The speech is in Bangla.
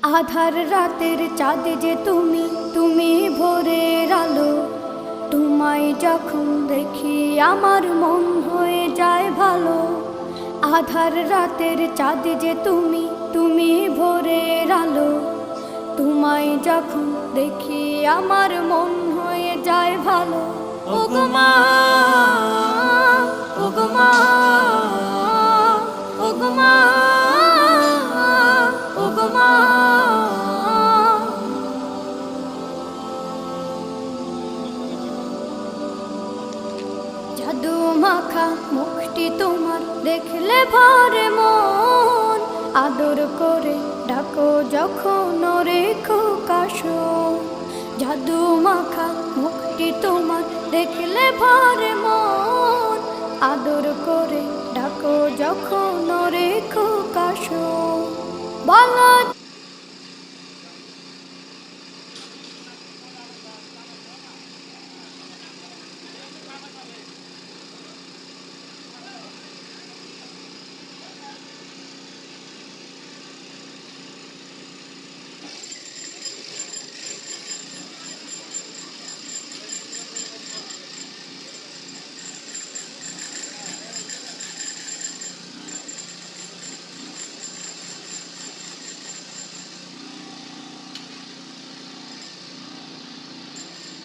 আধার রাতের চাঁদ যে তুমি, তুমি ভোরের আলো। তোমায় যখন দেখি আমার মন হয়ে যায় ভালো। আধার রাতের চাঁদ যে তুমি, তুমি ভোরের আলো। তোমায় যখন দেখি আমার মন হয়ে যায় ভালো। ওগো মা, ওগো মা, ওগো মা, ওগো মা। জাদু মাখা মুখটি তোমার দেখলে ভরে মন। আদর করে ডাকো যখন রেখো কাশন। জাদু মাখা মুখটি তোমার দেখলে ভরে মন। আদর করে ডাকো যখন রেখো কাশন। বলো